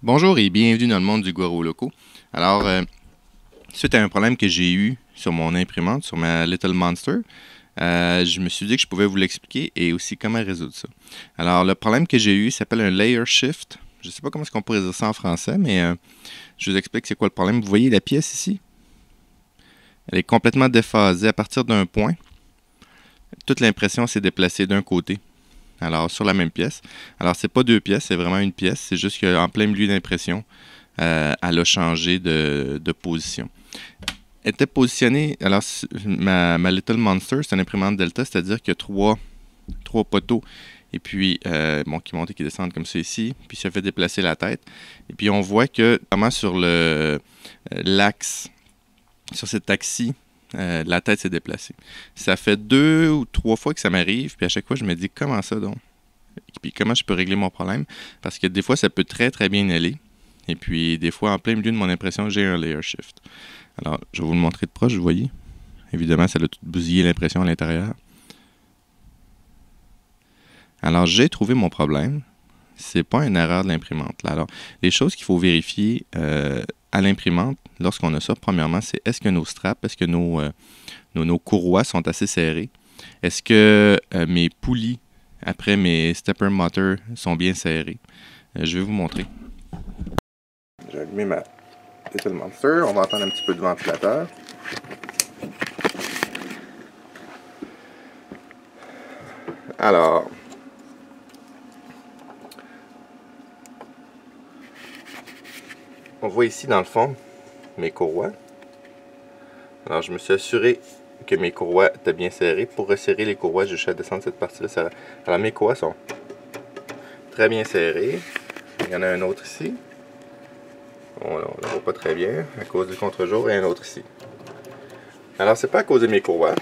Bonjour et bienvenue dans le monde du Goro Loco. Alors, suite à un problème que j'ai eu sur mon imprimante, sur ma Little Monster, je me suis dit que je pouvais vous l'expliquer et aussi comment résoudre ça. Alors, le problème que j'ai eu s'appelle un layer shift. Je ne sais pas comment est-ce qu'on pourrait dire ça en français, mais je vous explique c'est quoi le problème. Vous voyez la pièce ici? Elle est complètement déphasée à partir d'un point. Toute l'impression s'est déplacée d'un côté. Alors, sur la même pièce. Alors, c'est pas deux pièces, c'est vraiment une pièce. C'est juste qu'en plein milieu d'impression, elle a changé de position. Elle était positionnée. Alors, ma Little Monster, c'est une imprimante Delta, c'est-à-dire qu'il y a trois poteaux. Et puis, qui montent et qui descendent comme ça ici. Puis, ça fait déplacer la tête. Et puis, on voit que, vraiment sur l'axe, sur cet axe-ci, la tête s'est déplacée. Ça fait 2 ou 3 fois que ça m'arrive, puis à chaque fois, je me dis, comment ça donc? Puis comment je peux régler mon problème? Parce que des fois, ça peut très très bien aller. Et puis, des fois, en plein milieu de mon impression, j'ai un layer shift. Alors, je vais vous le montrer de proche, vous voyez. Évidemment, ça a tout bousillé l'impression à l'intérieur. Alors, j'ai trouvé mon problème. C'est pas une erreur de l'imprimante. Alors, les choses qu'il faut vérifier à l'imprimante, lorsqu'on a ça, premièrement, c'est est-ce que nos straps, est-ce que nos courroies sont assez serrées? Est-ce que mes poulies, après mes stepper motors, sont bien serrées? Je vais vous montrer. J'ai allumé ma Little Monster. On va entendre un petit peu de ventilateur. Alors, on voit ici dans le fond mes courroies. Alors je me suis assuré que mes courroies étaient bien serrées. Pour resserrer les courroies, je suis à descendre cette partie-là. Alors mes courroies sont très bien serrées. Il y en a un autre ici. On ne le voit pas très bien à cause du contre-jour, et un autre ici. Alors c'est pas à cause de mes courroies.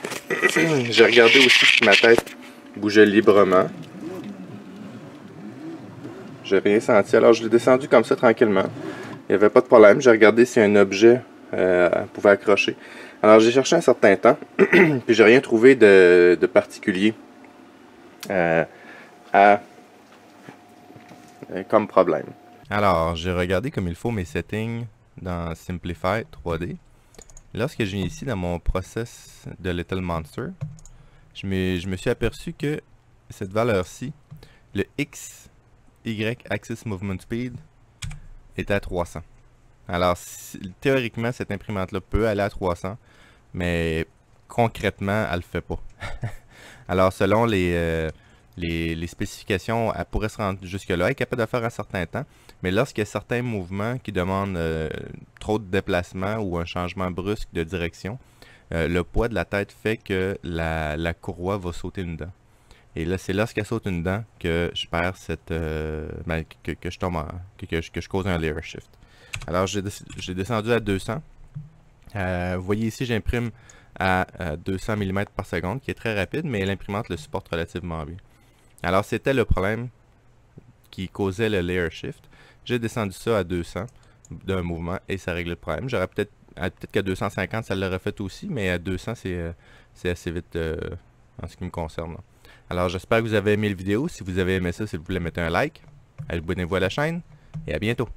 J'ai regardé aussi si ma tête bougeait librement. J'ai rien senti. Alors je l'ai descendu comme ça tranquillement. Il n'y avait pas de problème. J'ai regardé si un objet pouvait accrocher. Alors j'ai cherché un certain temps, puis j'ai rien trouvé de particulier comme problème. Alors j'ai regardé comme il faut mes settings dans Simplify 3D. Lorsque je viens ici dans mon process de Little Monster, je me suis aperçu que cette valeur-ci, le X, Y Axis Movement Speed, est à 300. Alors, théoriquement, cette imprimante-là peut aller à 300, mais concrètement, elle ne le fait pas. Alors, selon les spécifications, elle pourrait se rendre jusque-là, elle est capable de faire un certain temps, mais lorsqu'il y a certains mouvements qui demandent trop de déplacement ou un changement brusque de direction, le poids de la tête fait que la courroie va sauter une dent. Et là, c'est lorsqu'elle saute une dent que je perds cette... que je tombe que je cause un layer shift. Alors, j'ai descendu à 200. Vous voyez ici, j'imprime à 200 mm par seconde, qui est très rapide, mais l'imprimante le supporte relativement bien. Alors, c'était le problème qui causait le layer shift. J'ai descendu ça à 200 d'un mouvement et ça règle le problème. J'aurais peut-être qu'à 250, ça l'aurait fait aussi, mais à 200, c'est assez vite en ce qui me concerne. Alors, j'espère que vous avez aimé la vidéo. Si vous avez aimé ça, s'il vous plaît, mettez un like. Abonnez-vous à la chaîne et à bientôt.